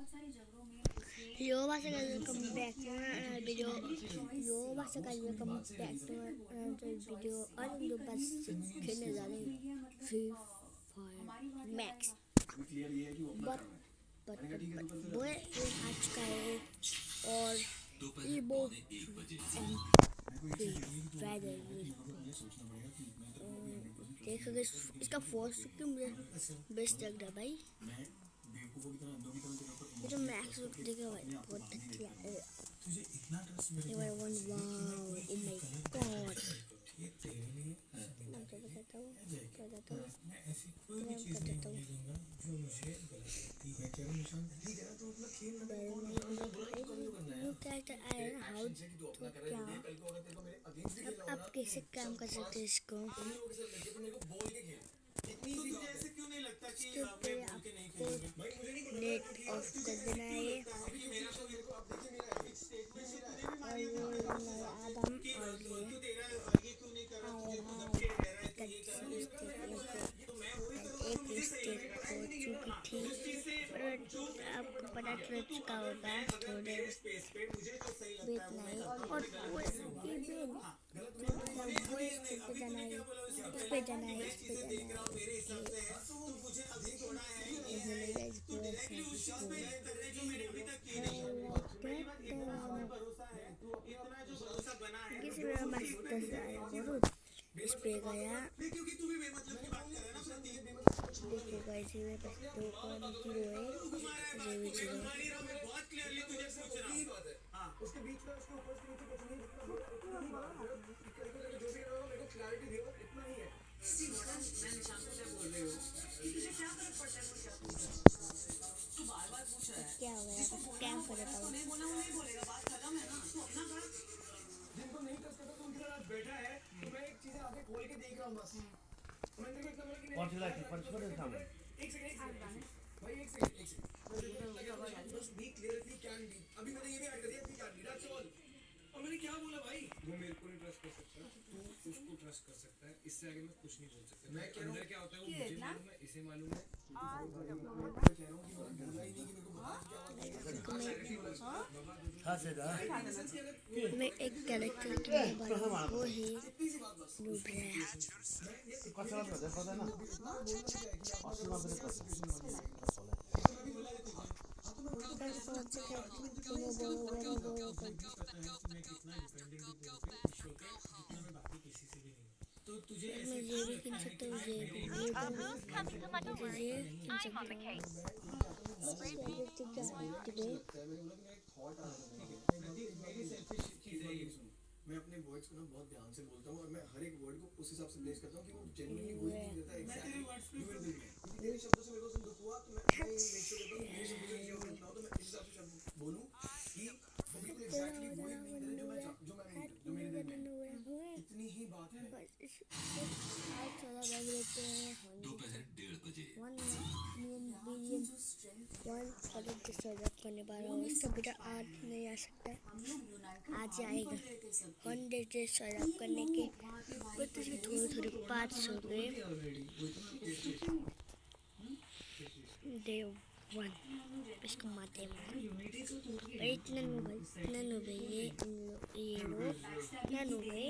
Yo, what's guys, welcome back to another video. Yo, what's guys, welcome back to another video. आज हम लोग बस खेलने जा रहे हैं फ्री फायर मैक्स। बट वो ये आ चुका है और ये बहुत देखोगे इसका फॉर्स क्यों मुझे बेस्ट लग रहा है भाई। ये जो मैक्स लुक देखा भाई बहुत अच्छा है। ये वाला one wow oh my God. मैं तो बताता हूँ कैरेक्टर आया ना हाउ तो क्या अब आप कैसे काम कर सकते हैं इसको। इसके ऊपर आपको नेट ऑफ कर देना है और ये आदम और एक स्टेप हो चुकी थी पर आपको पता चल चुका होगा थोड़े वेट नहीं और वो ये बेन वो इस पे जाना है इस पे जाना है इस पे जाना है इस पे गया देखो गाइस ये बस 2.0 है ये भी 0 उसके बीच में उसके ऊपर से नीचे कुछ नहीं जो भी रहा मेरे को क्लैरिटी दे इतना ही है। मैं निशान से बोल रही हूं कि तुझे क्या फर्क पड़ता है तू बार-बार पूछ रहा है क्या हो गया स्कैम कर रहा हूं नहीं बोला वो नहीं बोलेगा बात खत्म है ना तू अपना कर जिनको नहीं ट्रस्ट करता तो उनके साथ बैठा है तो मैं एक चीज आगे खोल के देख रहा हूं बस मैं तेरे को इतना बोला कि नहीं कौन सी लाइट पर छोड़ दे सामने एक सेकंड भाई एक सेकंड बस बी क्लियरली कैन बी अभी मैंने ये भी ऐड कर दिया कि कैन बी दैट्स ऑल और मैंने क्या बोला भाई वो मेरे को नहीं ट्रस्ट कर सकता तू उसको ट्रस्ट कर सकता है इससे आगे मैं कुछ नहीं बोल सकता मैं कह रहा हूं क्या होता है वो मुझे मालूम है इसे मालूम है मैं कह रहा हूं कि मैं बोला ही नहीं कि मेरे को हां से दा मैं एक कैरेक्टर के बारे में वो है नुब्रा कचरा पता ना असला मेरे को तो तुझे मैं ये भी किन सकता हूँ ये भी किन सकता हूँ मैं अपने वर्ड्स को ना बहुत ध्यान से बोलता हूँ और मैं हर एक वर्ड को उस हिसाब से प्लेस करता हूँ कि वो जेन्युइनली वही चीज रहता है एग्जैक्टली मेरे शब्दों से मेरे को दुख हुआ तो मैं मेक श्योर करता हूँ मेरे शब्दों से ये हो तो मैं इस हिसाब से शब्द बोलूँ कि वो बिल्कुल एग्जैक्टली वही मीन करे जो मेरे दिल में इतनी ही बात है। आज 14 बज लेते हैं दोपहर 1:30 बजे 1 बिलियन 1 करोड़ के सर्वाइव करने वाला हूँ इसका बेटा आज नहीं आ सकता है आज आएगा 100 डेज सर्वाइव करने के थोड़े पार्ट्स हो गए डे 1 इसको मारते हैं इतना नो ये लोग इतना नो भाई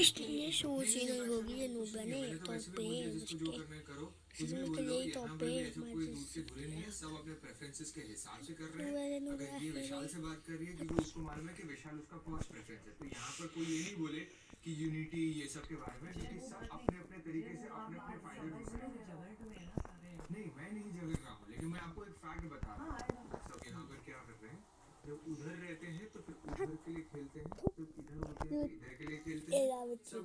इसलिए शोर से नहीं होगी ये नो बने टॉप पे इसमें तो यही टॉप पे सब अपने प्रेफरेंसेस के हिसाब से कर रहे हैं अगर ये विशाल से बात कर रही है क्योंकि उसको मालूम है कि विशाल उसका फर्स्ट प्रेफरेंस है तो यहाँ पर कोई ये नहीं बोले कि यूनिटी ये सब के बारे में क्योंकि सब अपने अपने तरीके से अपने अपने फायदे नहीं मैं नहीं झगड़ रहा हूँ लेकिन मैं आपको एक फैक्ट बता रहा हूँ सब यहाँ पर क्या कर रहे हैं जब उधर रहते हैं तो फिर उधर के लिए खेलते हैं जब इधर होते हैं तो इधर के लिए खेलते हैं सब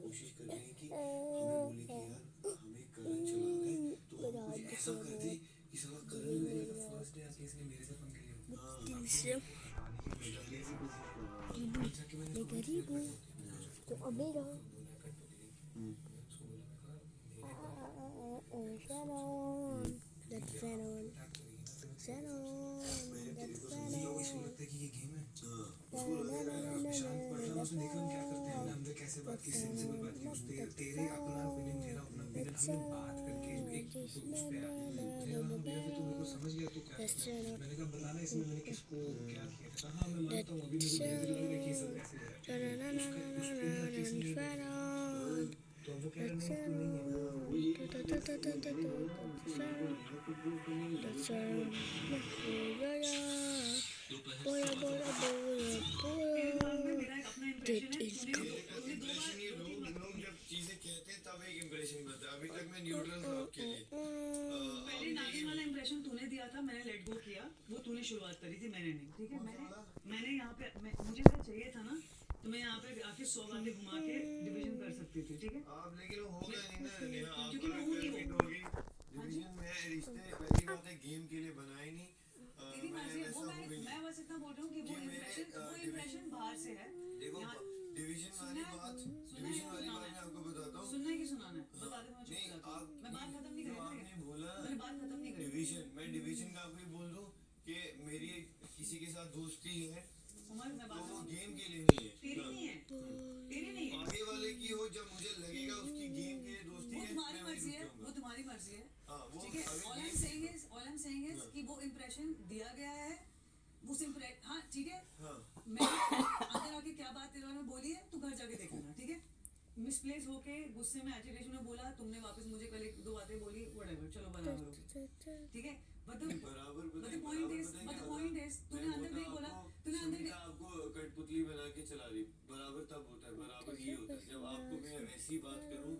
कोशिश कर रहे हैं कि हमें बोले कि यार हमें करण चला रहे तो कुछ ऐसा कर दे कि साला करण मेरे फर्स्ट डे आके इसने मेरे से पंगे लिए मैं गरीब हूँ तो अमीर हूँ Shannon, that's Shannon, that's That's मैंने कहा बताना इसमें मैंने किसको क्या किया था। हाँ मैं मानता हूँ अभी मेरे को लग रहा है कि सब ऐसे है। उस पे मेरा केस नहीं है। तो अब वो कह रहा नहीं तू नहीं है। वो ये मैंने बोला उनको ये बोल रहा तो वो तो नहीं है। Boya, boya, boya, boya. That is come. Impression ये लोग जब चीजें कहते हैं तब एक इंप्रेशन बनता है। अभी तक मैं न्यूट्रल था आपके लिए। पहले नागिन वाला इंप्रेशन तूने दिया था, मैंने लेट गो किया, वो तूने शुरुआत करी थी, मैंने नहीं। ठीक है, मैंने यहाँ पे मुझे अगर चाहिए था ना तो मैं यहाँ पे आके 100 बातें घुमा के डिवीजन कर सकती थी। ठीक है, आप लेकिन वो होगा नहीं ना नेहा, आप क्योंकि मैं हूँ नहीं वो। डिवीजन में रिश्ते पहली बात है गेम के लिए बनाए नहीं। तेरी मर्जी है वो। मैं बस इतना बोल रहा हूँ कि वो इंप्रेशन बाहर से है। देखो डिवीजन वाली बात मैं आपको बताता हूँ। सुनना है कि सुनाना है? बता दे, मैं चुप नहीं हो जाता हूँ। आप मैं बात खत्म नहीं करी। आपने बोला मैंने बात खत्म नहीं करी। डिवीजन, मैं डिवीजन का आपको बोल दूं कि मेरी किसी के साथ दोस्ती है उमर, मैं तो बात वो खत्म। गेम के लिए नहीं है। तेरी नहीं है, तेरी नहीं है। आगे वाले की हो जब मुझे लगेगा उसकी गेम के लिए दोस्ती वो है तुम्हारी मैं वहीं मर्जी रुक है, जाऊंगा। वो तुम्हारी मर्जी है। हाँ वो ठीक है, all I am saying is कि वो इंप्रेशन दिया गया है उस इंप्रेशन। हाँ ठीक है, हाँ मैं अंदर आके क्या बात तेरे में बोली है तू घर जाके देख लेना। ठीक है, मिसप्लेस होके गुस्से में एजिटेशन में बोला तुमने, वापस मुझे कल एक दो बातें बोली, व्हाटएवर, चलो बराबर हो गया। ठीक है, बट द पॉइंट इज तूने अंदर नहीं बोला, तूने अंदर नहीं। आपको कठपुतली बना के चला रही बराबर तब होता है। बराबर ये होता है जब आपको मैं वैसी बात करूं,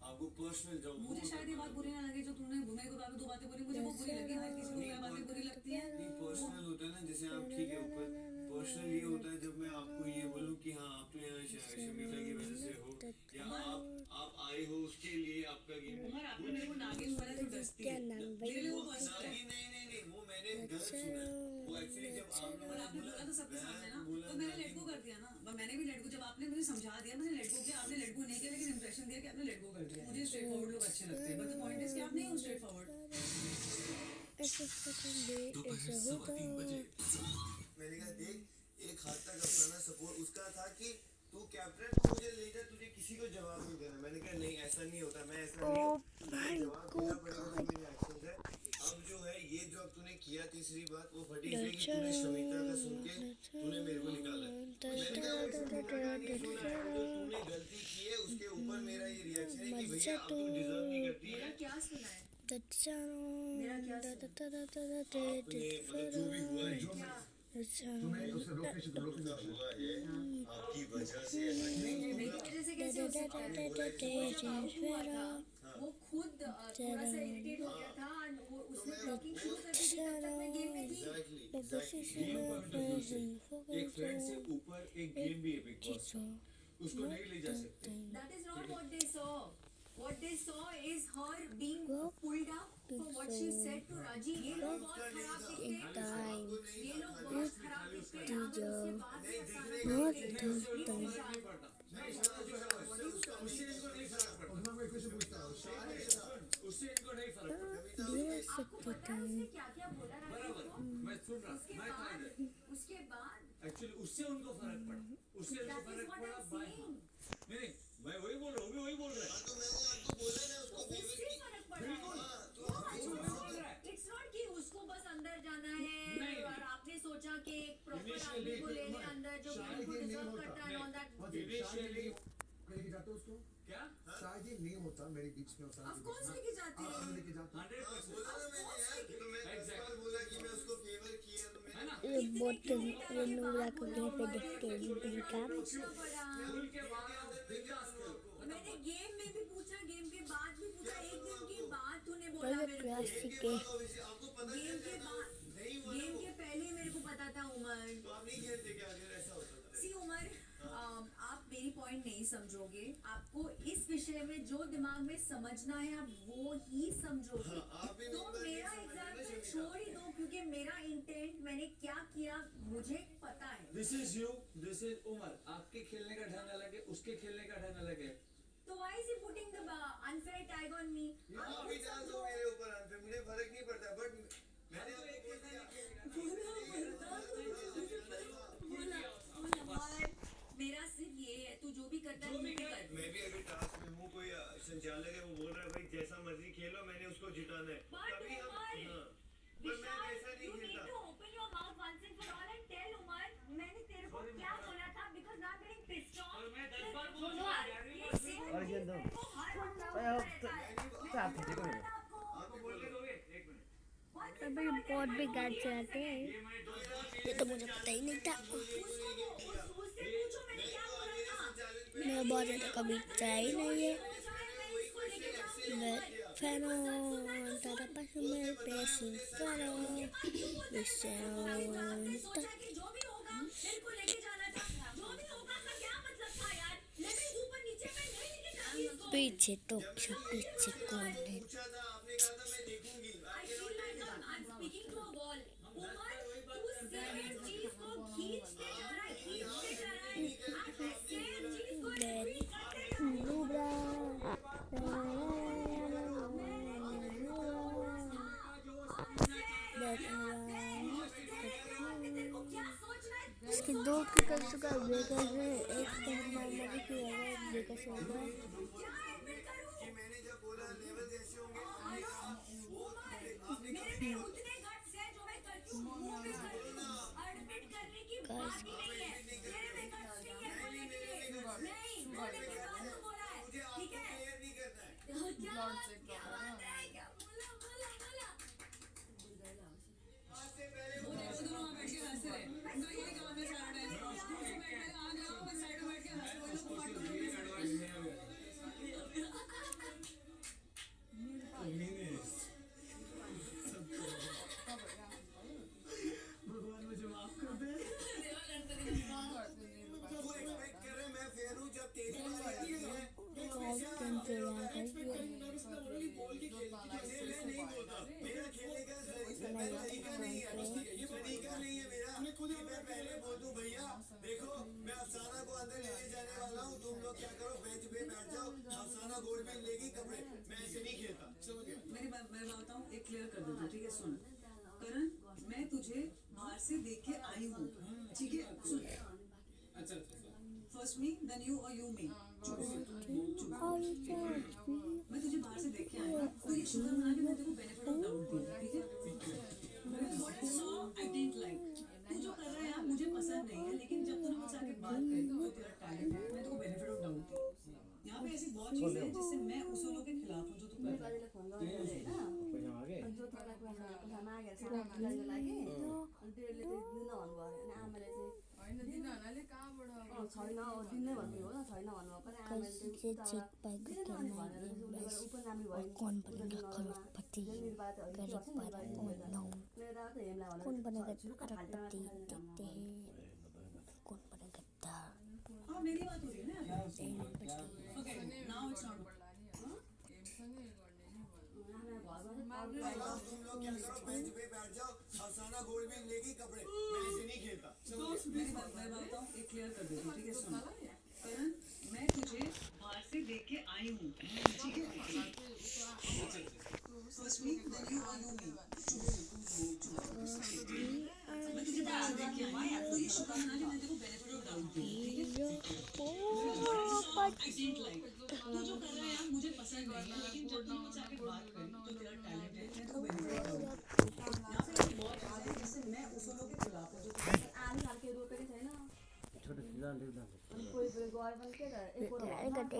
आपको पर्सनल जाऊं। मुझे शायद ये बात बुरी ना लगे जो तुमने मेरे को दो बातें बोली, मुझे वो बुरी लगी। हर किसी को क्या बातें बुरी लगती है। नहीं पर्सनल होता है ना, जैसे आप ठीक है ऊपर पर्सनल ये होता है जब मैं आपको ये बोलूं कि हाँ आप तो यहाँ शमीता की वजह से हो या आप आए हो उसके लिए आपका गेम। उमर आपने मेरे को नागिन बोला तो डरती है। मेरे लिए वो मस्त है। नहीं वो मैंने गलत सुना है। वो एक्चुअली जब और आपने बोला तो सबके सामने ना, तो मैंने लेट गो कर दिया ना। मैंने भी लेट गो, जब आपने मुझे समझा दिया मैंने लेट गो किया। आपने लेट गो नहीं किया लेकिन इंप्रेशन दिया कि आपने लेट गो कर दिया। मुझे स्ट्रेट फॉरवर्ड लोग अच्छे लगते हैं, बट द पॉइंट इज कि आप नहीं हो स्ट्रेट फॉरवर्ड। मैंने कहा देख एक हद तक अपना ना सपोर्ट उसका था कि तू कैप्टन तू मुझे ले जा, तुझे किसी को जवाब नहीं देना। मैंने कहा नहीं ऐसा नहीं होता, मैं ऐसा नहीं हूं, जवाब देना पड़ेगा तो मेरे एक्शंस है। अब जो है ये जो अब तूने किया तीसरी बात वो फटी है कि तूने शमिता का सुन के तूने मेरे को निकाला है। मैंने कहा वो मेरा नहीं सुना है, जो तूने गलती की है उसके ऊपर मेरा ये रिएक्शन है कि भैया अब तू डिजर्व नहीं करती है। क्या सुना है? आपने मतलब जो भी हुआ है तुम्हें उससे रोकने हुआ है आपकी वजह से ऐसा नहीं मेरी वजह से कैसे हो सकता है? वो खुद थोड़ा सा इरिटेट हो गया था और वो उसने ब्लॉकिंग शुरू कर दी थी तब तक मैं गेम में थी। एक फ्रेंड से ऊपर एक गेम भी है बिग बॉस का, उसको नहीं ले जा सकते। That is not what they saw. What they saw is her being pulled up for what she said to Raji. ये लोग बहुत खराब दिखते हैं। ये लोग बहुत खराब दिखते हैं। अगर उससे बात उससे इनको नहीं फर्क पड़ता। मैं कुछ पूछता हूँ, उससे इनको नहीं फर्क पड़ता। आपको पता है उसने क्या-क्या बोला बराबर, मैं सुन रहा, मैं था इधर। उसके बाद एक्चुअली उससे उनको फर्क पड़ा, उससे उनको फर्क पड़ा बाय। नहीं मैं वही बोल रहा हूँ, वही बोल रहा है। तो मैंने आपको बोला ना उसको उससे फर्क पड़ा है। It's not कि उसको बस अंदर जाना है और आपने सोचा कि एक प्रॉपर आदमी को ले ले अंदर जो को डिजर्व करता है ऑन दैट। इनिशियली लेके जाते हो उसको क्या शायद ये नहीं होता मेरे बीच में होता ऑफ कोर्स लेके जाते हैं। लेके जाते 100% बोला ना मैंने यार, तो मैं 10 बार बोला कि मैं उसको फेवर किया तो है ना? स्कूल के बाद आप बिंदास करो। मैंने गेम में भी पूछा, गेम के बाद भी पूछा, एक दिन के बाद तूने बोला मेरे को। आपको पता गेम के बाद, गेम के पहले मेरे को पता था उमर। तो आप नहीं खेलते क्या अगर ऐसा होता तो? सी उमर, आप मेरी पॉइंट नहीं समझोगे। आपको इस विषय में जो दिमाग में समझना है आप वो ही समझोगे। आप भी तो मेरा एग्जाम्पल छोड़ ही दो क्योंकि मेरा इंटेंट मैंने क्या किया मुझे पता है। This is you, this is Umar. आपके खेलने का ढंग अलग है, उसके खेलने का ढंग अलग है। तो why is he putting the unfair tag on me? आप भी डाल दो मेरे ऊपर आंसर, मुझे फर्क नहीं पड़ता, बट मैंने आपको मेरा सिर्फ ये है, तू जो भी करता है भी कर। मैं भी अभी टास्क में हूँ, कोई संचालक है वो बोल रहा है भाई जैसा मर्जी खेलो मैंने उसको जिताना है, But तभी हम Umar, हाँ पर मैं वैसा नहीं अबे बहुत बेकार चलाते हैं, ये तो मुझे पता ही नहीं था। मेरा बहुत ज़्यादा कभी चला ही नहीं है। मैं फैनो तारा पास मेरे पैसे फैनो पीछे तो पीछे कौन है? पूछा था आपने कहा था मैं देखूंगी इसके दो की कर चुका है, बेकर है एक नंबर की है, बेकर से होगा। कि मैंने जब बोला लेवल जैसे होंगे भगवान मुझे माफ कर दे। तू एक्सपेक्ट कर रहे मैं फेयर हूँ जब तेरी बारी आती है। मेरा खेलने का तरीका नहीं है, तरीका नहीं है मेरा कि मैं पहले बोल दूं भैया देखो मैं अफसाना को अंदर लेने जाने वाला हूँ, तुम लोग क्या करो बेंच पे बैठ जाओ, अफसाना गोल्ड में लेगी कपड़े, मैं ऐसे नहीं खेलता। समझ गया? मैं बताता हूँ, एक क्लियर कर देता हूँ, ठीक है? सुन करण, मैं तुझे बाहर से देख के आई हूँ, ठीक है? सुन, फर्स्ट मी देन यू और यू मी। मैं तुझे बाहर से देख के आई हूँ, तो ये शुक्र मना के मैं तेरे को बेनिफिट ऑफ डाउट दी, ठीक है? What I saw I didn't like, तू जो कर रहा है यार मुझे पसंद नहीं है, लेकिन जब तूने मुझसे आके बात करी तो तेरा टैलेंट है, मैं तेरे को बेनिफिट ऑफ डाउट दी। यहाँ पे ऐसी बहुत चीजें हैं जिससे मैं उसूलों के खिलाफ हूँ जो तू कर रहा है। कैसे चेक पैक करना है बस, और कौन बनेगा करोड़पति? करीब 12.9 कौन बनेगा करोड़पति? देखते हैं कौन बनेगा गद्दा। हाँ मेरी बात हो रही है ना। ओके नाउ इट्स नॉट तुम लोग क्या करो बेंच पे बैठ जाओ, अफसाना गोल्ड में लेगी कपड़े, मैं ऐसे नहीं खेलता। मैं बताता हूँ, एक क्लियर कर देती हूँ, ठीक है? सुन करण, मैं तुझे बाहर से देख के आई हूँ, ठीक है? फर्स्ट मी देन यू और यू मी। मैं तुझे बाहर से देख के आई हूँ, तो ये शुक्र मना के मैं तेरे को बेनिफिट ऑफ डाउट दी, ठीक है? आई डिडंट लाइक, तू जो कर रहा है यार मुझे पसंद नहीं है, लेकिन जब तूने मुझसे आके बात करी तो तेरा टैलेंट है, मैं तेरे को बेनिफिट ऑफ डाउट दी। यहाँ पे ऐसी बहुत चीजें हैं जिससे मैं उसूलों के खिलाफ हूँ जो तू कर रहा है।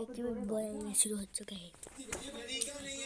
एक भी बोलना शुरू हो चुका है। तरीका नहीं